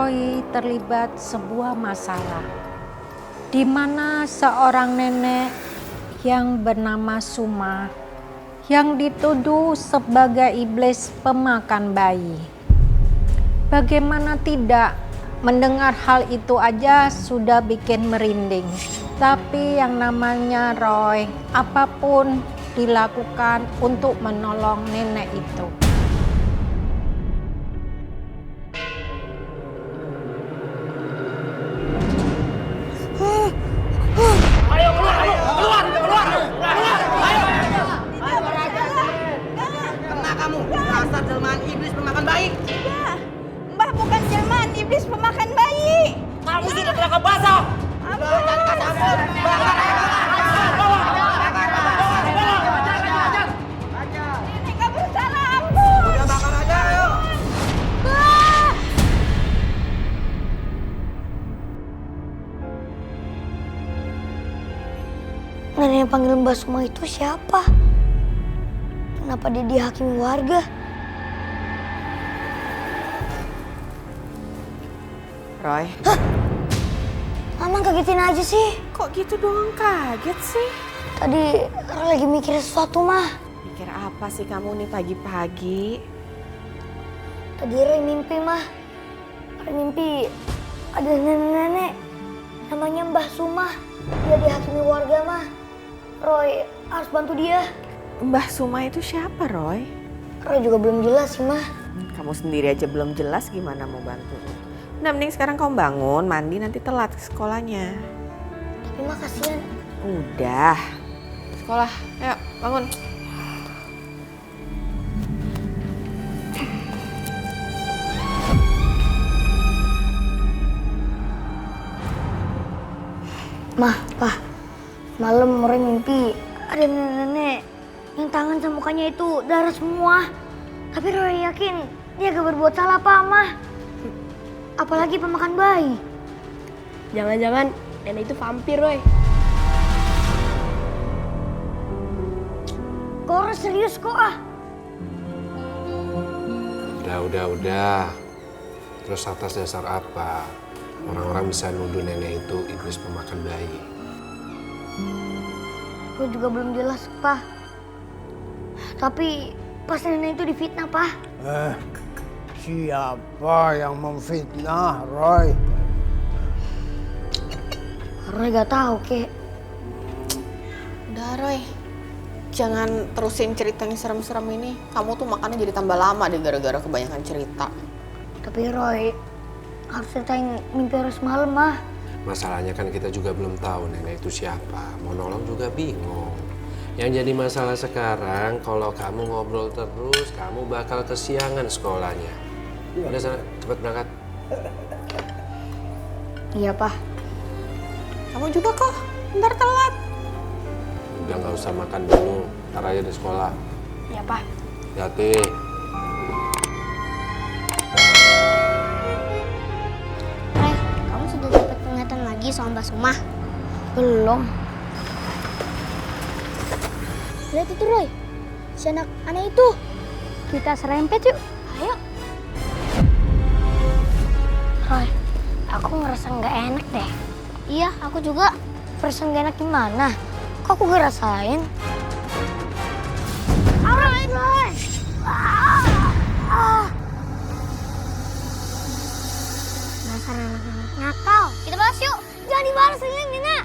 Roy terlibat sebuah masalah di mana seorang nenek yang bernama Suma yang dituduh sebagai iblis pemakan bayi. Bagaimana tidak, mendengar hal itu aja sudah bikin merinding. Tapi yang namanya Roy, apapun dilakukan untuk menolong nenek itu. Dasar jelmaan iblis pemakan bayi. Tidak, Mbah bukan jelmaan iblis pemakan bayi. Kamu sudah terangkap basah. Ampun. Nenek gak bersalah, ampun. Udah bakar aja, ayo. Nenek yang panggil Mbak Suma itu siapa? Kenapa dia dihakimi warga? Roy. Hah? Mama kagetin aja sih. Kok gitu doang kaget sih? Tadi Roy lagi mikir sesuatu, Mah. Mikir apa sih kamu nih pagi-pagi? Tadi Roy mimpi, Mah. Roy mimpi ada nenek-nenek namanya Mbah Suma. Dia dihakimi warga, Mah. Roy harus bantu dia. Mbah Suma itu siapa, Roy? Roy juga belum jelas sih, Mah. Kamu sendiri aja belum jelas gimana mau bantu. Udah mending sekarang kamu bangun, mandi nanti telat ke sekolahnya. Tapi Mah kasihan. Udah. Sekolah, ayo bangun. Mah, Pak. Malam Roy mimpi ada nenek-nenek yang tangan sama mukanya itu darah semua. Tapi Roy yakin dia gak berbuat salah, Pak, Mah. Apalagi pemakan bayi. Jangan-jangan nenek itu vampir, Roy. Kok Roy serius kok ah? Udah. Terus atas dasar apa orang-orang bisa nuduh nenek itu iblis pemakan bayi? Roy juga belum jelas, Pak. Tapi pas nenek itu difitnah, Pak. Siapa yang memfitnah, Roy? Roy gak tahu, Kek. Udah, Roy. Jangan terusin ceritanya serem-serem ini. Kamu tuh makannya jadi tambah lama deh gara-gara kebanyakan cerita. Tapi Roy harus ceritain mimpi Roy semalam, Mah. Masalahnya kan kita juga belum tahu nenek itu siapa. Mau nolong juga bingung. Yang jadi masalah sekarang, kalau kamu ngobrol terus, kamu bakal kesiangan sekolahnya. Udah sana, cepat berangkat. Iya, Pak. Kamu juga kok, ntar telat. Udah nggak usah makan dulu, ntar aja di sekolah. Iya, Pak. Hati. Roy, kamu sudah dapat penglihatan lagi soal Mbak Suma? Belum. Lihat itu, Roy. Si anak aneh itu. Kita serempet yuk. Ayo. Roy, aku ngerasa nggak enak deh. Iya, aku juga. Perasaan nggak enak gimana? Kok aku ngerasain? Roy! Dasar anak-anak nakal. Kita balas yuk. Jangan dibalas ini, Nina.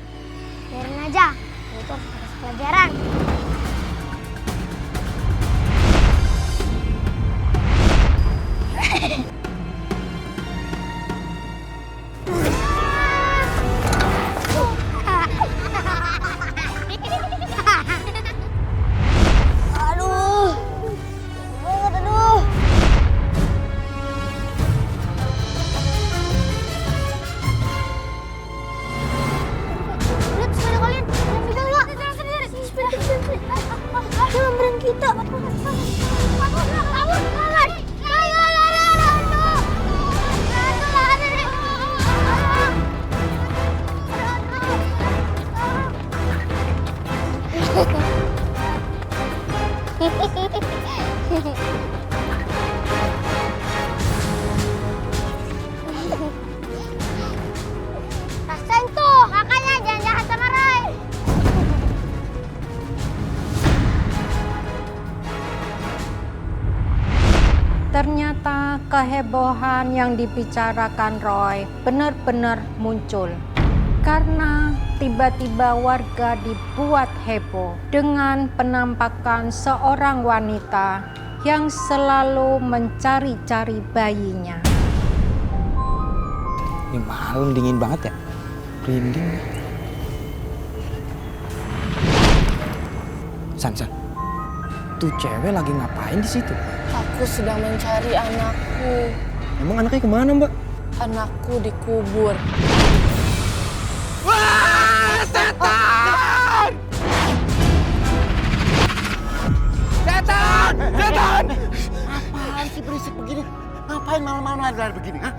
Biarin aja. Itu harus dikasih pelajaran. Aduh. Banget, aduh. Lihat sepeda kalian. Kalian pegang yuk. Sepeda. Jangan berhenti kita. mana kehebohan yang dibicarakan Roy benar-benar muncul. Karena tiba-tiba warga dibuat heboh dengan penampakan seorang wanita yang selalu mencari-cari bayinya. Ini malam dingin banget ya, merinding. San, tuh cewek lagi ngapain di situ? Aku sedang mencari anakku. Emang anaknya kemana, Mbak? Anakku dikubur. Setan! Apaan sih berisik begini? Ngapain malam-malam lari-lari begini, ha?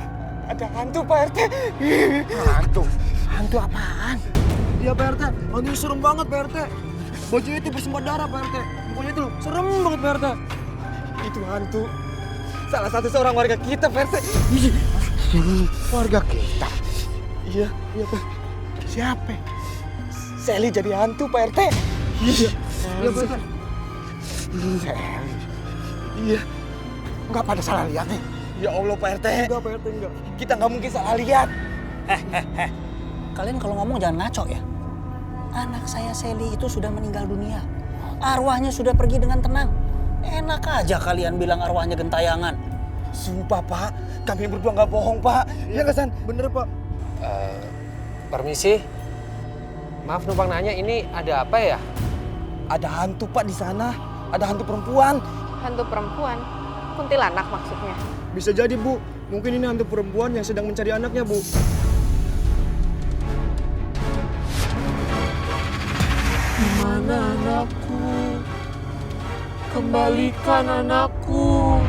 Ada hantu, Pak RT. Hantu? Hantu apaan? Iya, Pak RT. Hantunya serem banget, Pak RT. Bajunya itu bersimbah darah, Pak RT. Mukanya itu serem banget, Pak RT. Itu hantu. Salah satu seorang warga kita, Pak RT. Warga kita? Iya, Pak. Siapa? Sally jadi hantu, Pak RT. Iya, Pak RT. Sally. Iya. Nggak pada salah lihat nih. Ya Allah, Pak RT. Enggak, Pak RT, enggak. Kita nggak mungkin salah lihat. Kalian kalau ngomong jangan ngaco ya. Anak saya Sally itu sudah meninggal dunia. Arwahnya sudah pergi dengan tenang. Enak aja kalian bilang arwahnya gentayangan. Sumpah, Pak. Kami berdua nggak bohong, Pak. Iya nggak, San? Bener, Pak. Permisi. Maaf numpang nanya, ini ada apa ya? Ada hantu, Pak, di sana. Ada hantu perempuan. Hantu perempuan? Kuntilanak maksudnya? Bisa jadi, Bu. Mungkin ini hantu perempuan yang sedang mencari anaknya, Bu. Mana anakku? Kembalikan anakku.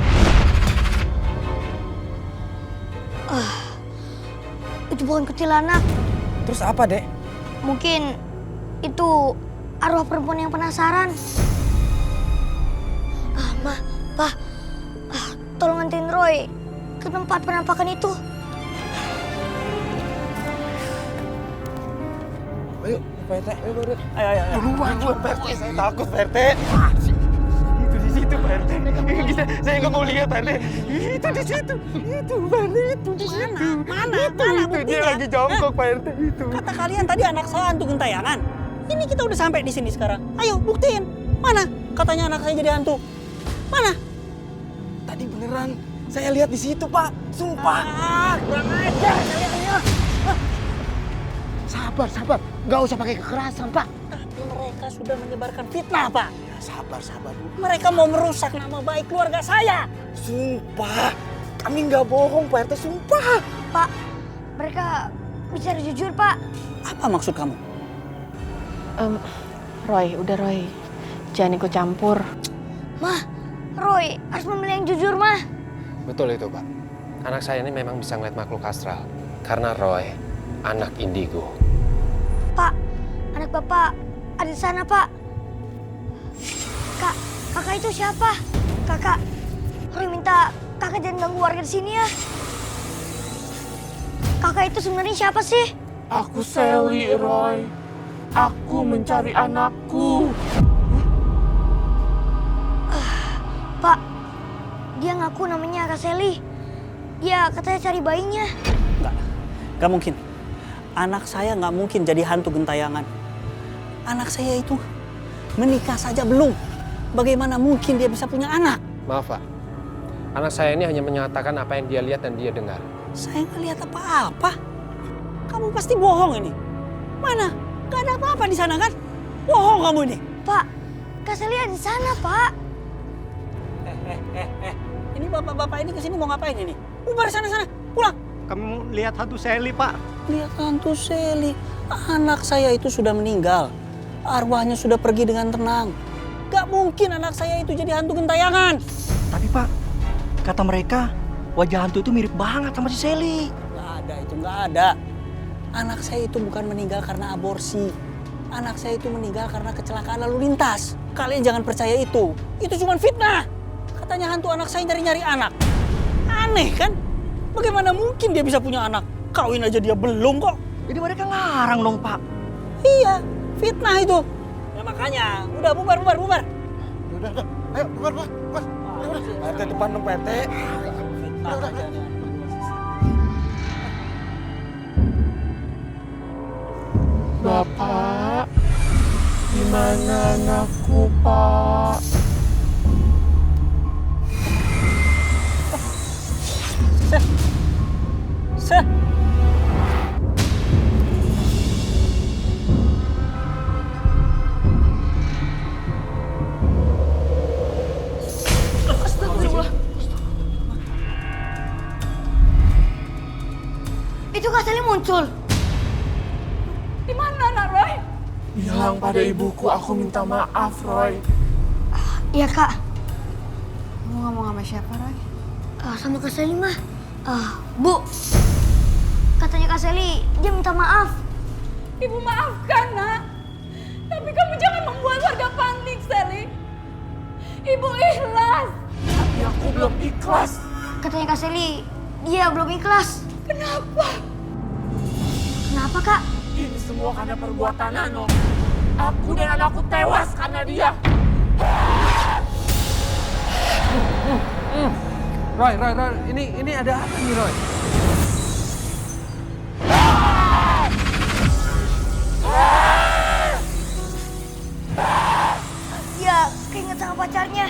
Itu bukan kuntilanak. Terus apa, Dek? Mungkin itu arwah perempuan yang penasaran. Pak, tolong anterin Roy ke tempat penampakan itu. Ayo, Pak RT. Ayo. Duluan, Pak RT. Saya takut, Pak RT. Itu di situ, Pak RT. Saya nggak mau lihat, Pak RT. Itu di situ. Itu, Pak RT. Itu di situ. Mana Itu dia buktinya? lagi jongkok, Pak RT. Itu. Kata kalian tadi anak saya hantu gentayangan. Ini kita udah sampai di sini sekarang. Ayo buktiin. Mana? Katanya anak saya jadi hantu. Mana? Tadi beneran. Saya lihat di situ, Pak. Sumpah. Kurang ajar kalian. Sabar. Nggak usah pakai kekerasan, Pak. Tapi mereka sudah menyebarkan fitnah, Pak. Ya, sabar, Bu. Mereka mau merusak nama baik keluarga saya. Sumpah. Kami nggak bohong, Pak RT. Sumpah. Pak, mereka bicara jujur, Pak. Apa maksud kamu? Roy, udah Roy. Jangan ikut campur. Mah, Roy harus memilih yang jujur, Mah. Betul itu, Pak. Anak saya ini memang bisa ngeliat makhluk astral. Karena Roy, anak indigo. Pak, anak Bapak ada di sana, Pak. Kakak itu siapa? Kakak, Roy minta kakak jangan ganggu warga di sini ya. Kakak itu sebenarnya siapa sih? Aku Sally, Roy. Aku mencari anakku. Pak, dia ngaku namanya Kak Sally. Dia katanya cari bayinya. Gak mungkin. Anak saya nggak mungkin jadi hantu gentayangan. Anak saya itu menikah saja belum. Bagaimana mungkin dia bisa punya anak? Maaf, Pak. Anak saya ini hanya menyatakan apa yang dia lihat dan dia dengar. Saya nggak lihat apa-apa. Kamu pasti bohong ini. Mana? Gak ada apa-apa di sana kan? Bohong kamu ini. Pak, Kak Sally ada di sana, Pak. Ini bapak-bapak ini kesini mau ngapain ini? Bubar sana-sana, pulang. Kamu lihat hantu Sally, Pak. Lihat hantu Sally. Anak saya itu sudah meninggal. Arwahnya sudah pergi dengan tenang. Gak mungkin anak saya itu jadi hantu gentayangan. Tapi, Pak, kata mereka wajah hantu itu mirip banget sama si Sally. Nggak ada. Anak saya itu bukan meninggal karena aborsi. Anak saya itu meninggal karena kecelakaan lalu lintas. Kalian jangan percaya itu. Itu cuma fitnah. Katanya hantu anak saya nyari-nyari anak. Aneh kan? Bagaimana mungkin dia bisa punya anak? Kawin aja dia belum kok. Jadi mereka larang dong, Pak. Iya, fitnah itu. Ya makanya, udah bubar. Udah. Ayo, bubar. Pak RT depan dong, Pak RT. Bapak, di mana anakku, Pak? Itu Kak Sally muncul. Di mana anak Roy? Bilang pada ibuku aku minta maaf, Roy. Iya Kak. Kamu ngomong sama siapa, Roy? Sama Kak Sally mah. Bu. Katanya Kak Sally dia minta maaf. Ibu maafkan, Nak. Tapi kamu jangan membuat warga panik, Sally. Ibu ikhlas. Tapi aku belum ikhlas. Katanya Kak Sally dia belum ikhlas. Kenapa? Kenapa Kak? Ini semua karena perbuatan Nano. Aku dan anakku tewas karena dia. Roy, ini ada apa nih, Roy? Dia keinget sama pacarnya.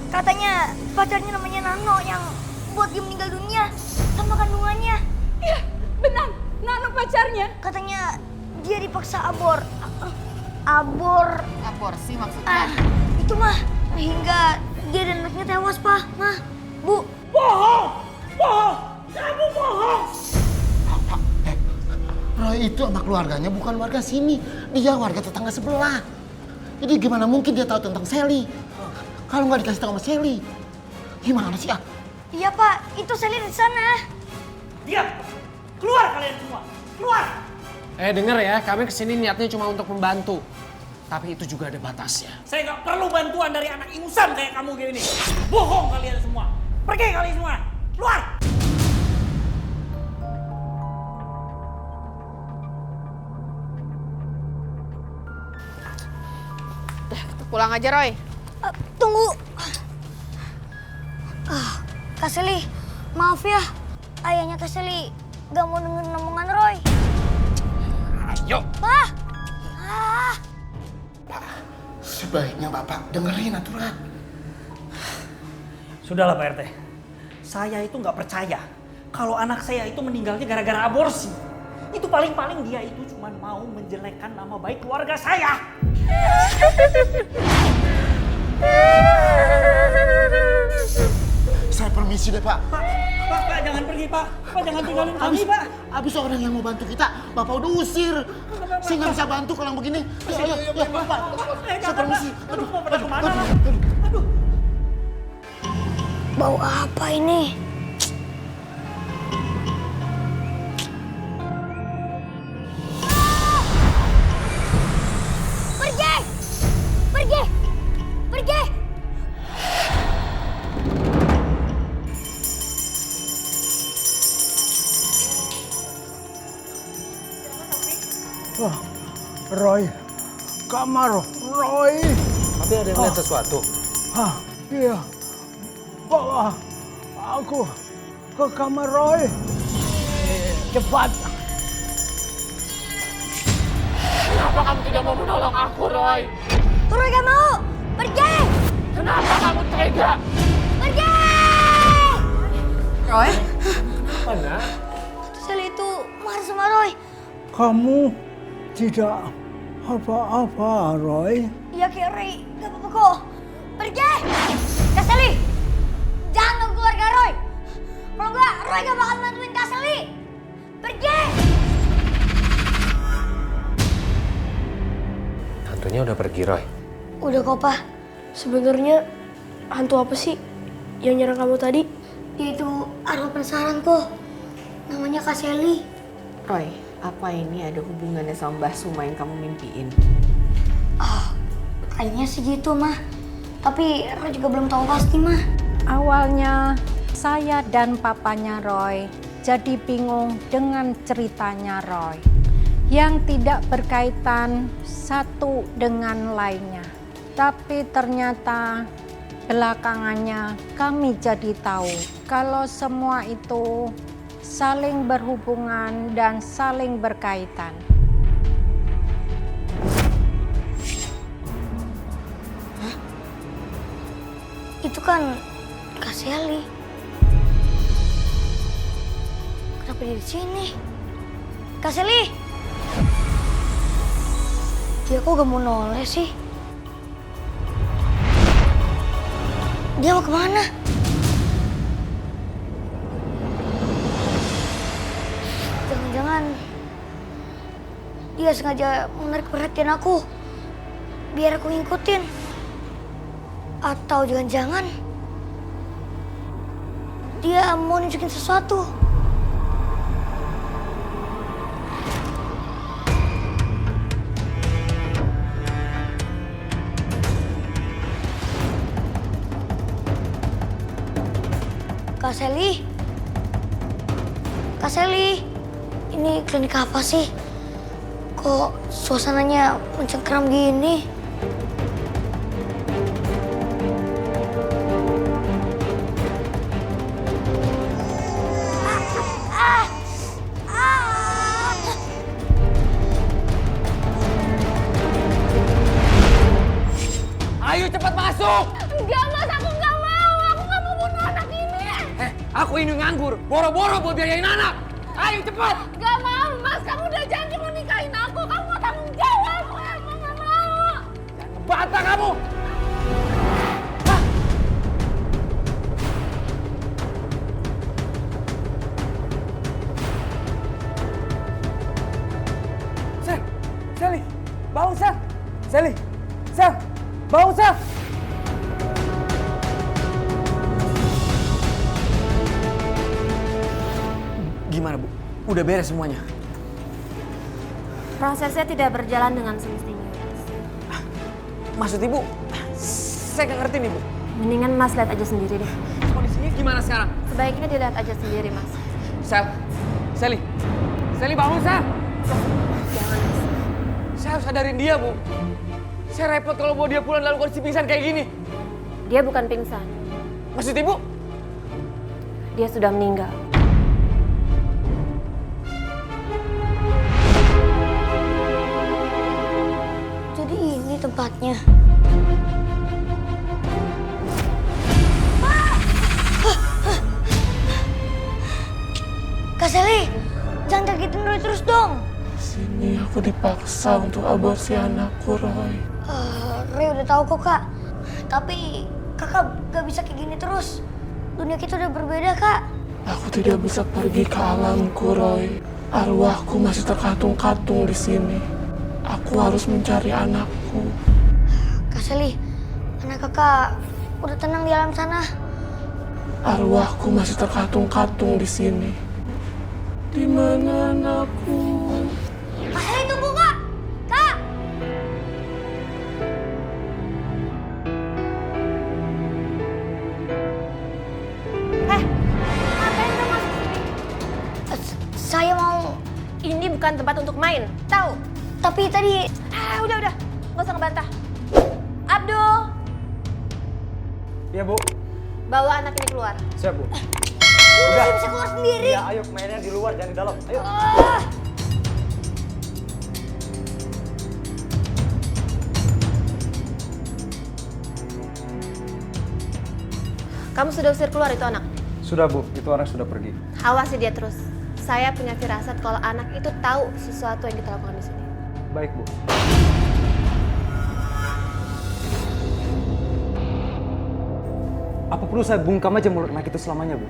Katanya pacarnya namanya Nano yang buat dia meninggal dunia sama kandungannya. Iya, benar. Nano pacarnya. Katanya dia dipaksa abor. Aborsi maksudnya? Itu mah hingga dia dan anaknya tewas, Pak. Mah, Bu. Bohong! Bohong! Kamu bohong! Roy itu sama keluarganya bukan warga sini. Dia warga tetangga sebelah. Jadi gimana mungkin dia tahu tentang Sally? Kalau nggak dikasih tahu sama Sally, gimana sih ah? Iya, Pak. Itu Sally di sana. Diam! Keluar kalian semua! Keluar! Denger ya, kami kesini niatnya cuma untuk membantu. Tapi itu juga ada batasnya. Saya nggak perlu bantuan dari anak ingusan kayak kamu gini. Bohong kalian semua. Pergi kalian semua. Keluar. Pulang aja, Roy. Tunggu. Kak Sally, maaf ya. Ayahnya Kak Sally gak mau dengerin omongan Roy. Ayo. Pak! Pak, sebaiknya Bapak dengerin aturan. Sudahlah Pak RT. Saya itu nggak percaya kalau anak saya itu meninggalnya gara-gara aborsi. Itu paling-paling dia itu cuma mau menjelekkan nama baik keluarga saya. Saya permisi deh Pak. Pak, jangan pergi Pak. Pak, jangan tinggalin kami Pak. Abis orang yang mau bantu kita, Bapak udah usir. Saya nggak bisa bantu kalau begini. Ayo, Pak. Saya permisi. Aduh, mau pada kemana? Aduh. Bau apa ini? Pergi! Pergi! Pergi! Wah, Roy. Kamar Roy. Tapi ada yang lihat sesuatu. Hah, iya. Bawa aku ke kamar Roy. Cepat. Kenapa kamu tidak mau menolong aku, Roy? Roy gak mau! Pergi! Kenapa kamu tega? Pergi! Roy? Kenapa, Nak? Sally itu marah sama Roy. Kamu tidak apa-apa, Roy. Iya Kak Roy, gak apa-apa kok. Pergi! Kak Sally! Jangan ganggu keluarga Roy! Kalau enggak, Roy gak bakal bantuin Kak Sally! Pergi! Hantunya udah pergi, Roy. Udah kok, Pak. Sebenarnya hantu apa sih yang nyerang kamu tadi? Dia itu arwah penasaran kok. Namanya Kak Sally. Roy, apa ini ada hubungannya sama Mbah Suma yang kamu mimpiin? Kayaknya sih gitu, Mah. Tapi Roy juga belum tahu pasti, Mah. Awalnya saya dan papanya Roy jadi bingung dengan ceritanya Roy yang tidak berkaitan satu dengan lainnya. Tapi ternyata Belakangannya kami jadi tahu kalau semua itu saling berhubungan dan saling berkaitan. Itu kan Kak Sally. Kenapa dia di sini? Kak Sally! Dia kok gak mau noleh sih? Dia mau kemana? Jangan-jangan dia sengaja menarik perhatian aku biar aku ngikutin. Atau jangan-jangan dia mau nunjukin sesuatu. Kak Sally? Kak Sally? Ini klinik apa sih? Kok suasananya mencengkeram gini? Ayo cepat masuk! Enggak mas, aku nggak mau. Aku nggak mau bunuh anak ini. Aku ini nganggur, boro-boro buat biayain anak. Ayo cepat! Gak mau mas, kamu udah janji mau nikahin aku. Kamu mau tanggung jawab. Aku nggak mau. Bantah kamu! Sally, bangun Sal! Sally, Sal, bangun Sal! Gimana Bu? Udah beres semuanya? Prosesnya tidak berjalan dengan semestinya. Maksud Ibu, saya nggak ngerti nih Bu. Mendingan Mas lihat aja sendiri deh. Kondisinya gimana sekarang? Sebaiknya dilihat aja sendiri Mas. Sal, Sally, Sally bangun Sal! Jangan Mas. Saya harus sadarin dia, Bu. Saya repot kalau bawa dia pulang dalam kondisi pingsan kayak gini. Dia bukan pingsan. Maksud Ibu? Dia sudah meninggal. Jadi ini tempatnya. Kak Sally, jangan kagetin Roy terus dong. Sini aku dipaksa untuk aborsi anakku, Roy. Roy udah tahu kok kak. Tapi kakak gak bisa kayak gini terus. Dunia kita udah berbeda kak. Aku tidak bisa pergi ke alamku, Roy. Arwahku masih terkatung-katung di sini. Aku harus mencari anakku. Kak Sally, anak kakak udah tenang di alam sana. Arwahku masih terkatung-katung di sini. Di mana anakku? Kak Sally tunggu kak! Kak! Ngapain kamu masuk sini? Saya mau... Ini bukan tempat untuk main, tahu? Tapi tadi... Udah, nggak usah ngebantah. Abdul, Iya Bu, bawa anak ini keluar. siap Bu. Udah bisa keluar sendiri. Ya ayo mainnya di luar, jangan di dalam. Ayo. Kamu sudah usir keluar itu anak? Sudah Bu, itu orang sudah pergi. Awasi dia terus. Saya punya firasat kalau anak itu tahu sesuatu yang kita lakukan di sini. Baik Bu. Apa perlu saya bungkam aja mulut anak itu selamanya Bu?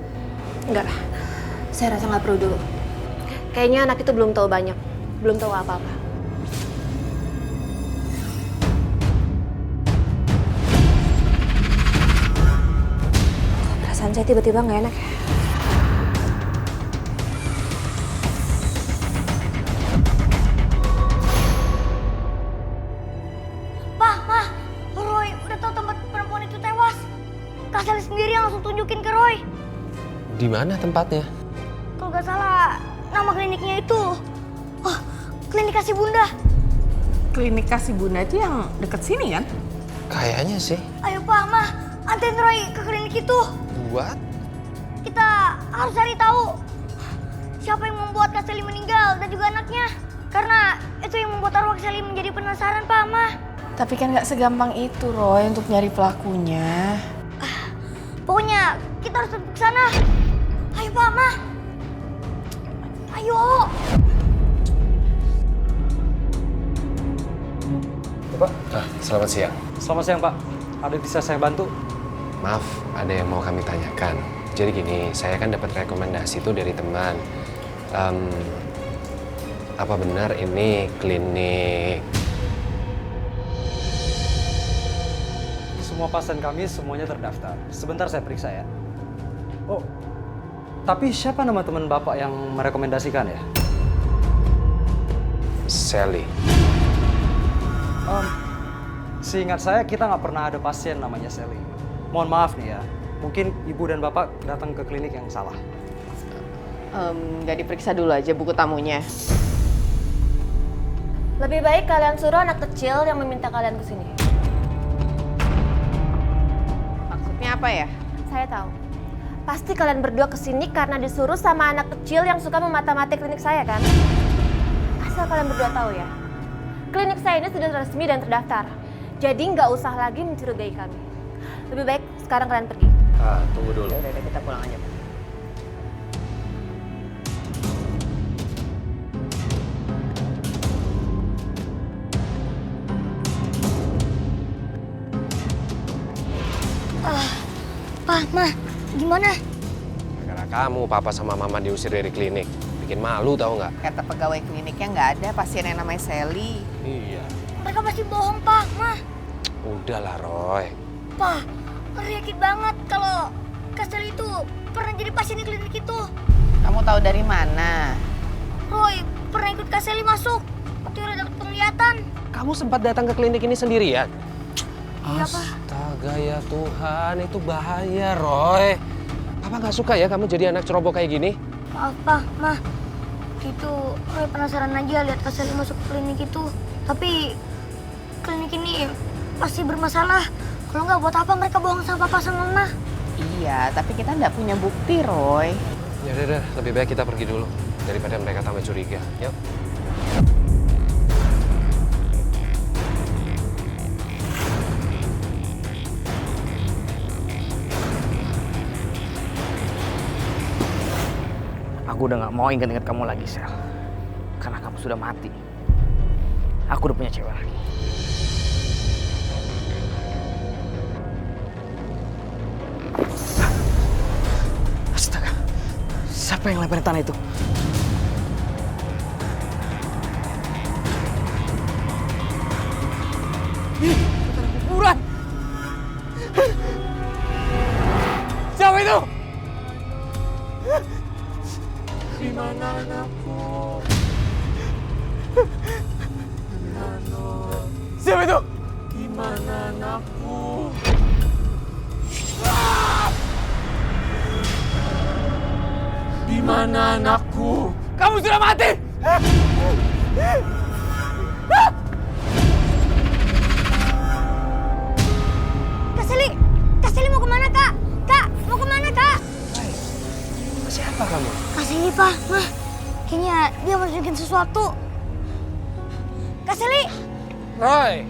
Enggak, saya rasa nggak perlu dulu. Kayaknya anak itu belum tahu banyak, belum tahu apa-apa. Perasaan saya tiba-tiba nggak enak ya. Pak, Ma, Roy udah tahu tempat perempuan itu tewas. Kak Sally sendiri yang langsung tunjukin ke Roy. Di mana tempatnya? Kalau nggak salah, nama kliniknya itu... Oh, klinik kasih bunda. Klinik kasih bunda itu yang deket sini kan? Kayaknya sih. Ayo Pak, Ma, anterin Roy ke klinik itu. Buat? Kita harus cari tahu siapa yang membuat Kak Sally meninggal dan juga anaknya. Karena itu yang membuat arwah Kak Sally menjadi penasaran, Pak Ma. Tapi kan nggak segampang itu, Roy, untuk nyari pelakunya. Pokoknya kita harus tetap ke sana. Ayo, Pak Ma. Ayo. Pak. Selamat siang. Selamat siang, Pak. Ada yang bisa saya bantu? Maaf, ada yang mau kami tanyakan. Jadi gini, saya kan dapat rekomendasi itu dari teman. Apa benar ini klinik? Semua pasien kami semuanya terdaftar. Sebentar saya periksa ya. Oh, tapi siapa nama teman Bapak yang merekomendasikan ya? Sally. Seingat saya kita nggak pernah ada pasien namanya Sally. Mohon maaf nih ya, mungkin Ibu dan Bapak datang ke klinik yang salah. Nggak diperiksa dulu aja buku tamunya. Lebih baik kalian suruh anak kecil yang meminta kalian ke sini. Maksudnya apa ya? Saya tahu. Pasti kalian berdua ke sini karena disuruh sama anak kecil yang suka memata-mati klinik saya kan? Asal kalian berdua tahu ya. Klinik saya ini sudah resmi dan terdaftar. Jadi nggak usah lagi mencurigai kami. Lebih baik sekarang kalian pergi. Tunggu dulu. Udah, kita pulang aja. Pak, Ma, gimana? Gara-gara kamu, Papa sama Mama diusir dari klinik. Bikin malu tahu nggak? Kata pegawai kliniknya nggak ada pasien yang namanya Sally. Iya. Mereka pasti bohong, Pak, Ma. Udahlah, Roy. Pak, Roy yakin banget kalau Kak Sally itu pernah jadi pasien di klinik itu. Kamu tahu dari mana? Roy pernah ikut Kak Sally masuk waktu Roy dapat penglihatan. Kamu sempat datang ke klinik ini sendirian? Iya, Pak. Astaga ya Tuhan, itu bahaya, Roy. Papa nggak suka ya kamu jadi anak ceroboh kayak gini. Maaf, Pak, Ma. Itu Roy penasaran aja lihat Kak Sally masuk ke klinik itu. Tapi klinik ini pasti bermasalah. Kalau nggak, buat apa mereka bohong sama Papa sama Mama? Iya, tapi kita nggak punya bukti, Roy. Ya udah, lebih baik kita pergi dulu daripada mereka tambah curiga. Yuk. Aku udah gak mau ingat-ingat kamu lagi, Sel. Karena kamu sudah mati. Aku udah punya cewek lagi. Astaga. Siapa yang lemparin tanah itu? Kuburan! Siapa itu? Di mana anakku? Siapa itu? Di mana anakku? Di mana anakku? Kamu sudah mati! Kak Sally mau kemana, Kak? Kak, mau kemana, Kak? Siapa kamu? Kak Sally, Pak, Ma. Kayaknya dia mau bikin sesuatu. Kak Sally! Roy!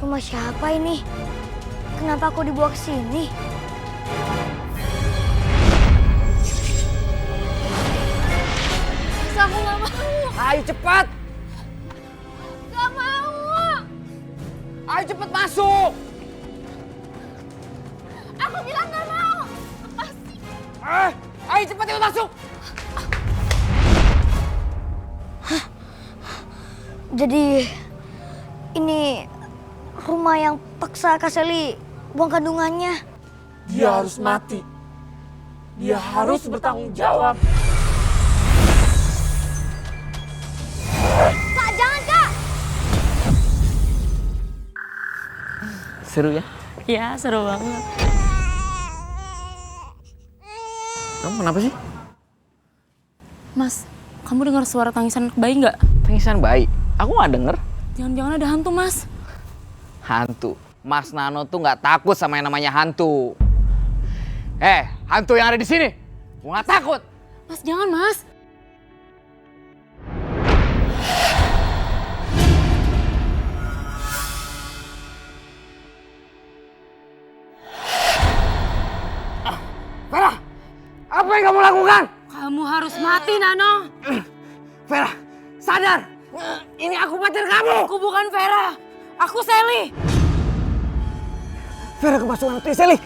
Rumah siapa ini? Kenapa aku dibawa ke sini? Aku gak mau. Ayo cepat! Gak mau. Ayo cepat masuk! Aku bilang gak mau. Pasti. Ayo cepat ikut masuk! Jadi ini rumah yang paksa Kak Sally buang kandungannya. Dia harus mati. Dia harus bertanggung jawab. Kak, jangan, Kak! Seru ya? Ya, seru banget. Kamu kenapa sih? Mas, kamu dengar suara tangisan anak bayi nggak? Tangisan bayi? Aku nggak denger. Jangan-jangan ada hantu, Mas. Hantu? Mas Nano tuh nggak takut sama yang namanya hantu. Hantu yang ada di sini. Gua nggak takut. Mas, jangan, Mas. Vera, apa yang kamu lakukan? Kamu harus mati, Nano. Vera, sadar. Ini aku pacar kamu. Aku bukan Vera. Aku Sally. Vera kemasukan hati Sally.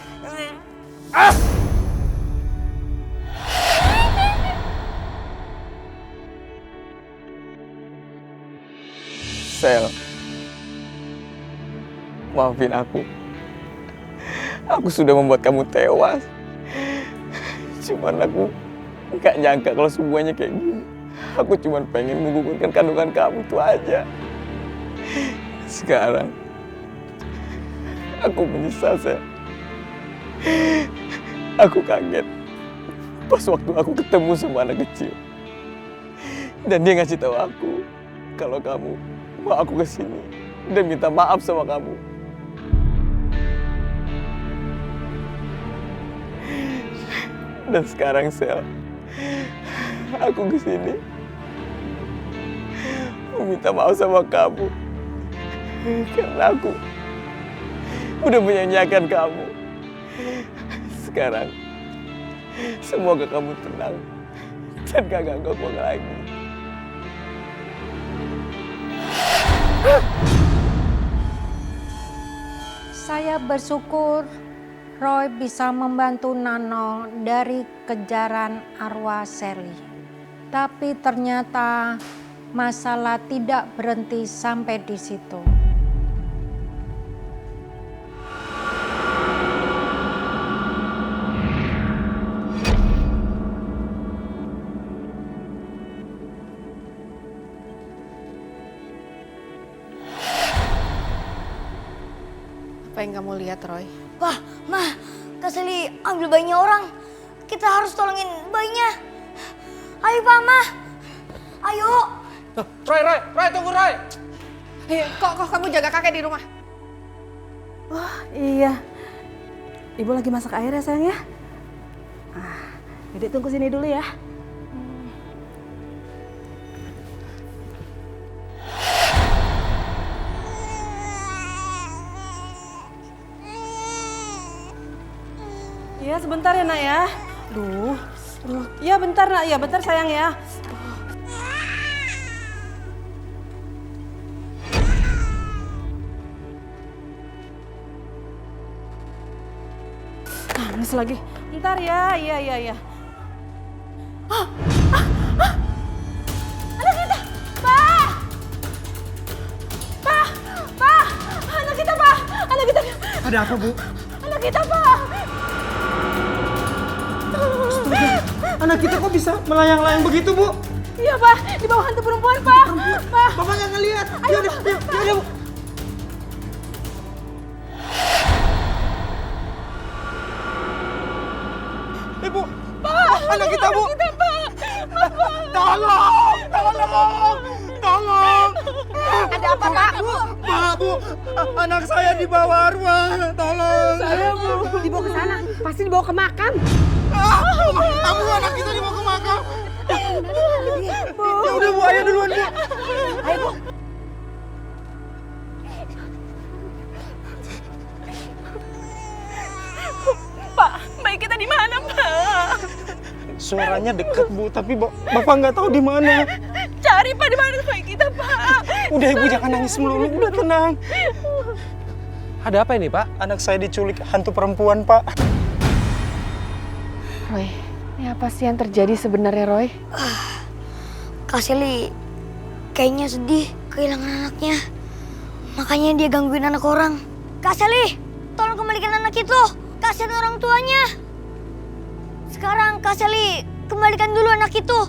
Sel, maafin aku. Aku sudah membuat kamu tewas. Cuman aku nggak nyangka kalau semuanya kayak gini. Aku cuma pengen menggugurkan kandungan kamu, itu aja. Sekarang aku menyesal, Sel. Aku kaget pas waktu aku ketemu sama anak kecil. Dan dia ngasih tahu aku kalau kamu mau aku kesini dan minta maaf sama kamu. Dan sekarang, Sel, aku kesini minta maaf sama kamu karena aku udah menyanyiakan kamu. Sekarang semoga kamu tenang dan gak ganggu lagi. Saya bersyukur Roy bisa membantu Nano dari kejaran arwah Sally. Tapi ternyata masalah tidak berhenti sampai di situ. Apa yang kamu lihat, Roy? Wah, Ma, Kak Sally ambil bayinya orang. Kita harus tolongin bayinya. Ayo, Pak, Ma. Ayo. Roy, tunggu Roy. Kok kamu jaga kakek di rumah? Oh, iya. Ibu lagi masak air ya, sayang ya? Jadi tunggu sini dulu ya. Iya, sebentar ya, Nak ya. Duh. Iya, bentar, Nak. Ya, bentar sayang ya. Nangis lagi. Bentar ya. Iya. Anak kita. Pak! Anak kita, Pak! Anak kita. Ada apa, Bu? Anak kita, Pak! Anak kita kok bisa melayang-layang begitu, Bu? Iya, Pak. Di bawah hantu perempuan, Pak. Pak. Bapak nggak ngeliat. Ayo, Yaudah, Bu. Ibu, anak kita, Bu. Tolong. Ada apa, Pak? Bu, anak saya dibawa arwah. Tolong. Saya, Bu. Dibawa ke sana. Pasti dibawa ke makam. Abu, anak kita dibawa ke makam. Ya udah, Bu, ayo duluan, Bu. Ayo, Bu. Pak, bayi kita di mana, Pak? Suaranya deket, Bu, tapi Bapak nggak tahu di mana. Cari, Pak, di mana bayi kita, Pak? Udah, Ibu, jangan nangis melulu. Udah, tenang. Ada apa ini, Pak? Anak saya diculik hantu perempuan, Pak. Roy, ini apa sih yang terjadi sebenarnya, Roy? Kak Sally kayaknya sedih kehilangan anaknya. Makanya dia gangguin anak orang. Kak Sally, tolong kembalikan anak itu. Kasihan orang tuanya. Sekarang Kak Sally kembalikan dulu anak itu.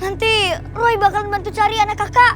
Nanti Roy bakal bantu cari anak kakak.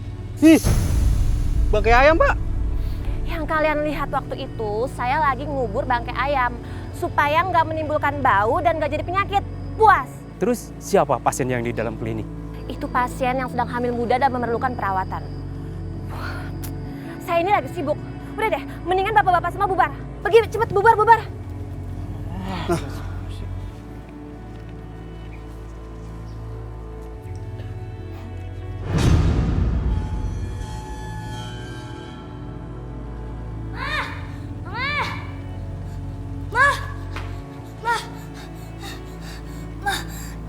Ih, bangkai ayam, Pak. Yang kalian lihat waktu itu, saya lagi ngubur bangkai ayam. Supaya nggak menimbulkan bau dan nggak jadi penyakit. Puas. Terus siapa pasien yang di dalam klinik? Itu pasien yang sedang hamil muda dan memerlukan perawatan. Saya ini lagi sibuk. Udah deh, mendingan bapak-bapak semua bubar. Pergi cepet bubar.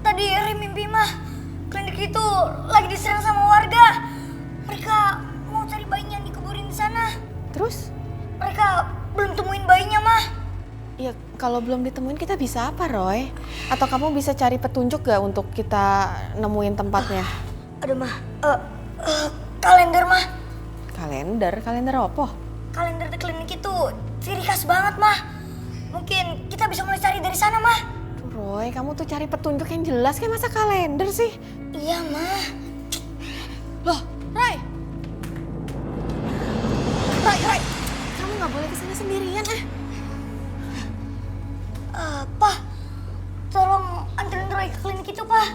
Tadi Ri mimpi mah, klinik itu lagi diserang sama warga. Mereka mau cari bayinya yang dikuburin di sana. Terus? Mereka belum temuin bayinya mah. Ya kalau belum ditemuin kita bisa apa, Roy? Atau kamu bisa cari petunjuk gak untuk kita nemuin tempatnya? Aduh mah, kalender mah. Kalender apa? Kalender di klinik itu ciri khas banget mah. Mungkin kita bisa mulai cari dari sana mah. Roy, kamu tuh cari petunjuk yang jelas, kayak masa kalender sih? Iya mah. Loh, Roy! Roy! Kamu gak boleh kesana sendirian, Pak, tolong anterin Roy ke klinik itu, Pak.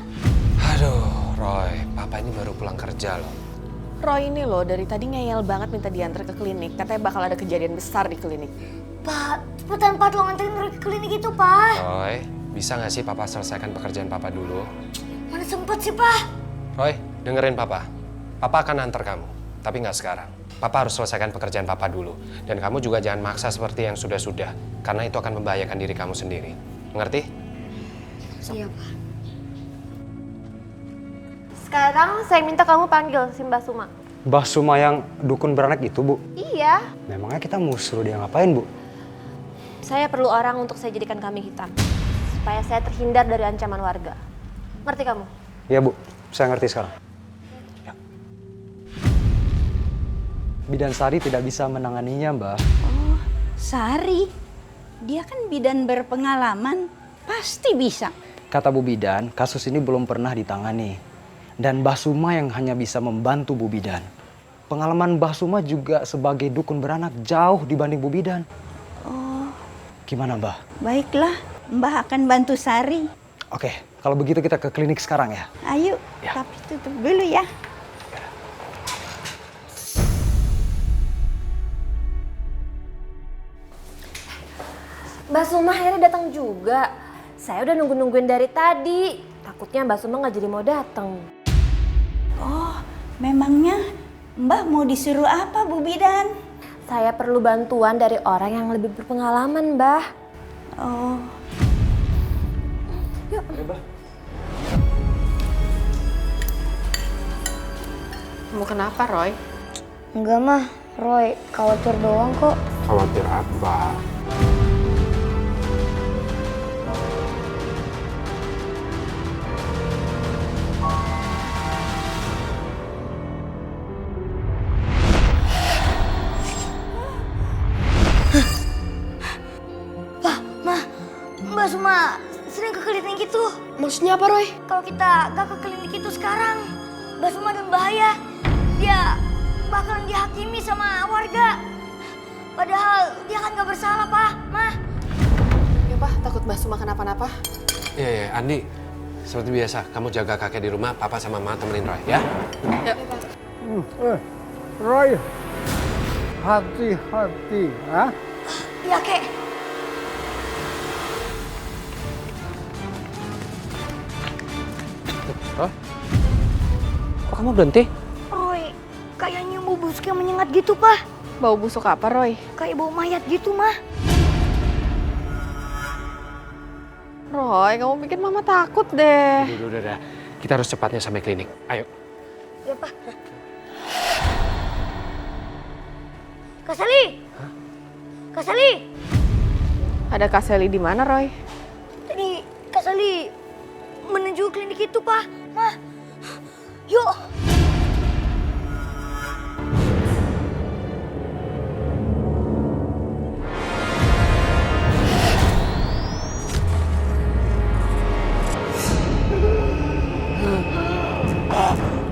Aduh, Roy, papa ini baru pulang kerja loh. Roy ini loh dari tadi ngeyel banget minta diantar ke klinik. Katanya bakal ada kejadian besar di klinik. Pak, cepetan Pak, tolong anterin Roy ke klinik itu, Pak. Roy, bisa nggak sih papa selesaikan pekerjaan papa dulu? Mana sempet sih, Pak? Roy, dengerin papa. Papa akan antar kamu, tapi nggak sekarang. Papa harus selesaikan pekerjaan papa dulu. Dan kamu juga jangan maksa seperti yang sudah-sudah. Karena itu akan membahayakan diri kamu sendiri. Mengerti? Iya, Pak. Sekarang saya minta kamu panggil si Mbak Suma. Mbah Suma yang dukun beranak itu, Bu. Iya. Memangnya kita mau suruh dia ngapain, Bu? Saya perlu orang untuk saya jadikan kambing hitam. Supaya saya terhindar dari ancaman warga. Ngerti kamu? Iya, Bu. Saya ngerti sekarang. Ya. Bidan Sari tidak bisa menanganinya, Mbah. Oh, Sari? Dia kan bidan berpengalaman. Pasti bisa. Kata Bu Bidan, kasus ini belum pernah ditangani. Dan Mbah Suma yang hanya bisa membantu Bu Bidan. Pengalaman Mbah Suma juga sebagai dukun beranak jauh dibanding Bu Bidan. Oh. Gimana, Mbah? Baiklah, Mbah akan bantu Sari. Oke, kalau begitu kita ke klinik sekarang ya. Ayo, Ya. tapi tutup dulu ya. Mbak Suma akhirnya datang juga. Saya udah nungguin dari tadi. Takutnya Mbak Suma nggak jadi mau datang. Oh, memangnya Mbah mau disuruh apa, Bu Bidan? Saya perlu bantuan dari orang yang lebih berpengalaman, Mbah. Oh. Yuk. Kamu kenapa, Roy? Enggak mah, Roy. Khawatir doang kok. Khawatir apa? Mbak Suma sering ke klinik itu. Maksudnya apa, Roy? Kalau kita gak ke klinik itu sekarang, Mbak Suma dalam bahaya. Dia bakalan dihakimi sama warga. Padahal dia kan gak bersalah, Pak, Mah. Ya, Pak, takut Mbak Suma kenapa-napa. Iya, Andi. Seperti biasa, kamu jaga kakek di rumah, papa sama mama temenin Roy, ya? Ya. Roy, hati-hati, ah? Iya, Kek. Hah? Kok kamu berhenti? Roy, kayaknya bau busuk yang menyengat gitu, Pak. Bau busuk apa, Roy? Kayak bau mayat gitu, Mah. Roy, kamu bikin mama takut deh. Udah. Kita harus cepatnya sampai klinik. Ayo. Ya, Pak. Kak Sali! Kak Sali! Ada Kak Sally di mana, Roy? Tadi Kak Sali menuju klinik itu, Pak. Mah, yuk.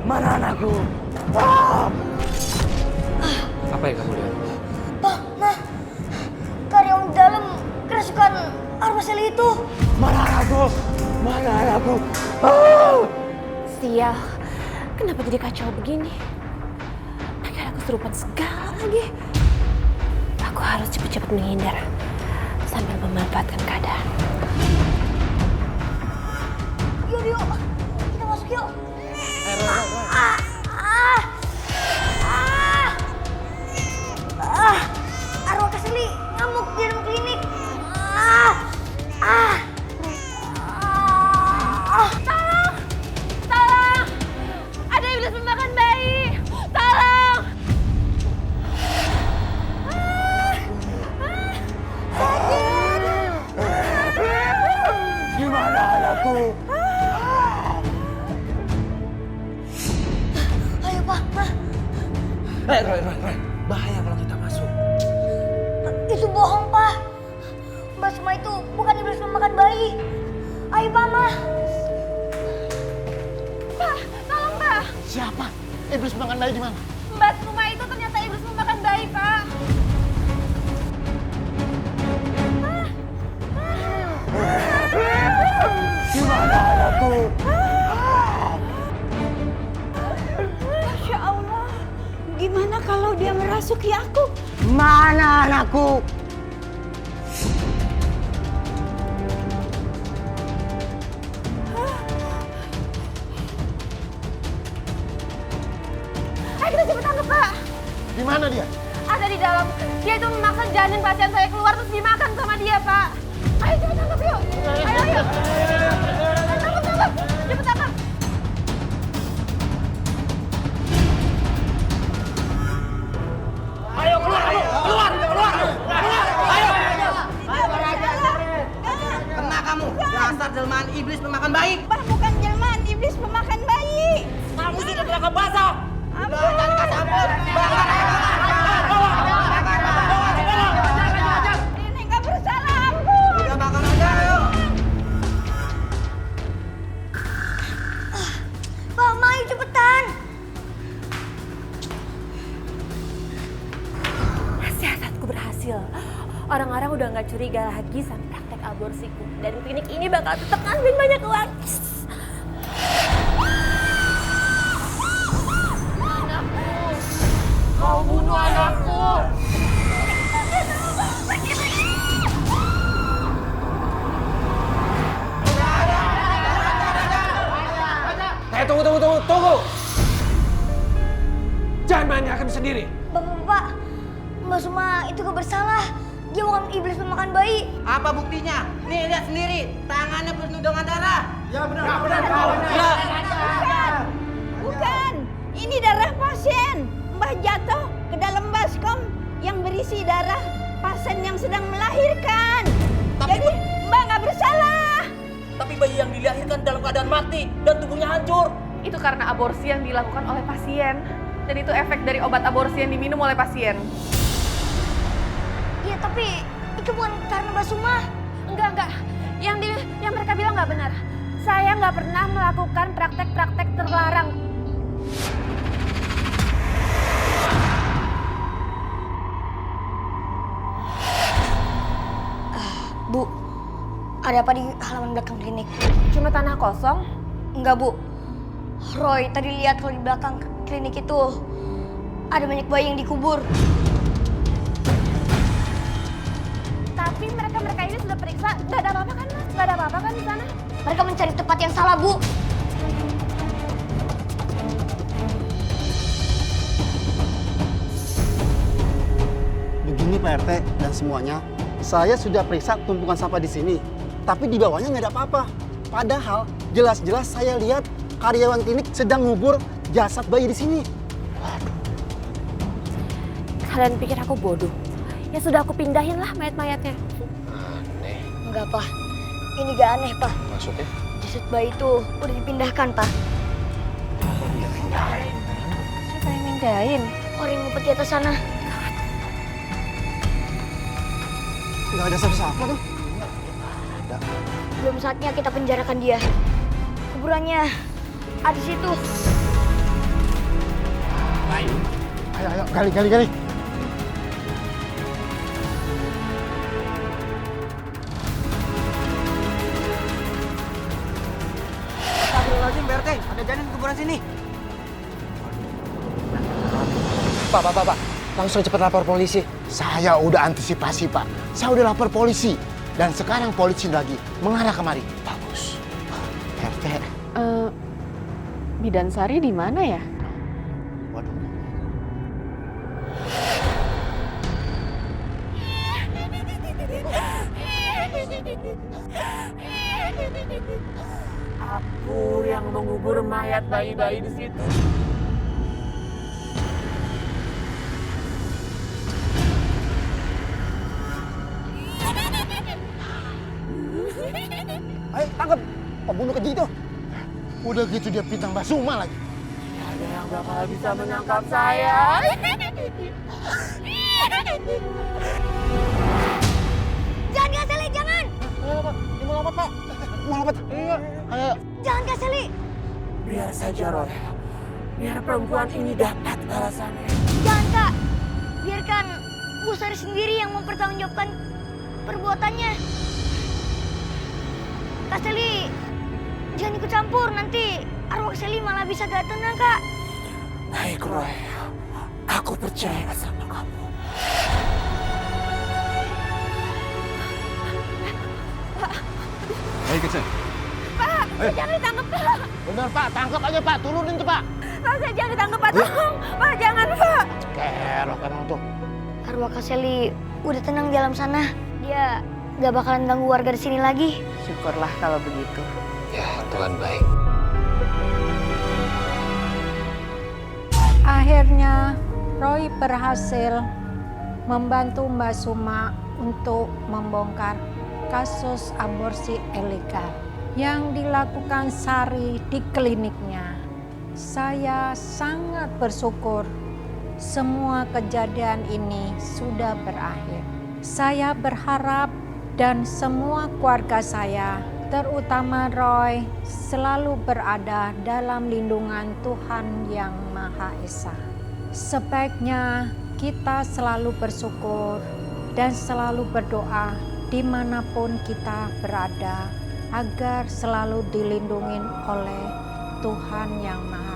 Mana anakku? Ah! memasukkan arwah Sally itu? Mana anakku? Mana anakku? Sial, kenapa jadi kacau begini? Pakai aku kesurupan segala lagi. Aku harus cepat-cepat menghindar sambil memanfaatkan keadaan. Yuk, kita masuk yuk. Arwah Kak Sally ngamuk di dalam klinik. Tolong! Tolong! Ada iblis memakan bayi! Tolong! Gimana anakku? Ayo Pak, Ma. Roy. Bahaya kalau kita masuk. Itu bohong Pak. Mbak Suma itu bukan iblis memakan bayi. Ayo Pak, Ma. Pak, tolong Pak! Siapa? Iblis memakan bayi di mana? Mbak Suma itu ternyata iblis memakan bayi, Pak. Gimana anakku? Masya Allah, gimana kalau dia merasuki aku? Mana anakku? Ayo kita cepet tangkap, Pak. Di mana dia? Ada di dalam. Dia itu memaksa janin pasien saya keluar terus dimakan sama dia, Pak. Ayo cepet tangkap yuk. Ayo. Tangkap. Cepet tangkap. Ayo keluar! Ayo! Kena kamu, dasar jelmaan iblis memakan bayi. Bah, bukan jelmaan iblis memakan bayi. Kamu sudah berangkat basah. Ampun. Ini nggak bersalah, ampun. Udah makan aja, ayo. Pak, Ma, ayo cepetan. Siasatku berhasil. Orang-orang udah nggak curiga lagi sama praktek aborsiku. Dan klinik ini bakal tetap ngambil banyak uang. Kau bunuh anakku! Tunggu! Jangan main hakim sendiri. Bapak, Mbak Suma itu gak bersalah. Dia bukan iblis memakan bayi. Apa buktinya? Nih, lihat sendiri. Tangannya penuh dengan darah. Ya benar. Bukan. Ini darah pasien. Mbah jatuh ke dalam baskom yang berisi darah pasien yang sedang melahirkan. Jadi Mbak nggak bersalah. Tapi bayi yang dilahirkan dalam keadaan mati dan tubuhnya hancur. Itu karena aborsi yang dilakukan oleh pasien. Dan itu efek dari obat aborsi yang diminum oleh pasien. Iya, tapi itu bukan karena Mbak Suma. Enggak. Yang mereka bilang nggak benar. Saya nggak pernah melakukan praktek-praktek terlarang. Bu, ada apa di halaman belakang klinik? Cuma tanah kosong? Enggak, Bu. Roy tadi lihat kalau di belakang klinik itu ada banyak bayi yang dikubur. Tapi mereka ini sudah periksa, nggak ada apa-apa kan, Mas? Nggak ada apa-apa kan di sana? Mereka mencari tempat yang salah, Bu. Begini Pak RT dan semuanya, saya sudah periksa tumpukan sampah di sini, tapi di bawahnya nggak ada apa-apa. Padahal jelas-jelas saya lihat karyawan klinik sedang ngubur jasad bayi di sini. Kalian pikir aku bodoh? Ya sudah aku pindahin lah mayat-mayatnya. Aneh. Enggak, Pak. Ini gak aneh, Pak. Maksudnya? Jasad bayi itu udah dipindahkan, Pak. Siapa yang mindahin? Orang yang ngumpet di atas sana. Nggak ada siapa-siapa tuh. Belum saatnya kita penjarakan dia. Kuburannya ada di situ. Ayo, gali. laporan sini. Pak. Langsung cepat lapor polisi. Saya udah antisipasi, Pak. Saya udah lapor polisi. Dan sekarang polisi lagi mengarah kemari. Bagus. RT. Bidan Sari di mana ya? Aku yang mengubur mayat bayi-bayi di situ. Ayo, tangkap pembunuh keji itu. Udah gitu dia pitang Basuma lagi. Ada yang bakal bisa menangkap saya. Jangan Kak Sally, jangan! Ayo, Pak. Ini mau lompat, Pak. Mau lompat. Iya. Ayo. Jangan Kak Sally! Biar saja, Roy. Biar perempuan ini dapat balasannya. Jangan Kak! Biarkan Bu Sari sendiri yang mempertanggungjawabkan perbuatannya. Kak Sally, jangan ikut campur. Nanti arwah Sally malah bisa gak tenang, Kak. Baik, Roy. Aku percaya sama kamu. Ayo, kecil. Pak, jangan ditangkap, Pak. Bener, Pak. Tangkap aja, Pak. Turunin tuh, Pak. Pak, saya jangan ditangkap, Pak. Tolong. Pak, jangan, Pak. Kerok emang tuh. Arwah Kak Sally udah tenang di alam sana. Dia gak bakalan ganggu warga di sini lagi. Syukurlah kalau begitu. Ya, Tuhan baik. Akhirnya Roy berhasil membantu Mbak Suma untuk membongkar kasus aborsi ilegal yang dilakukan Sari di kliniknya. Saya sangat bersyukur semua kejadian ini sudah berakhir. Saya berharap dan semua keluarga saya, terutama Roy, selalu berada dalam lindungan Tuhan Yang Maha Esa. Sebaiknya kita selalu bersyukur dan selalu berdoa dimanapun kita berada, agar selalu dilindungi oleh Tuhan Yang Maha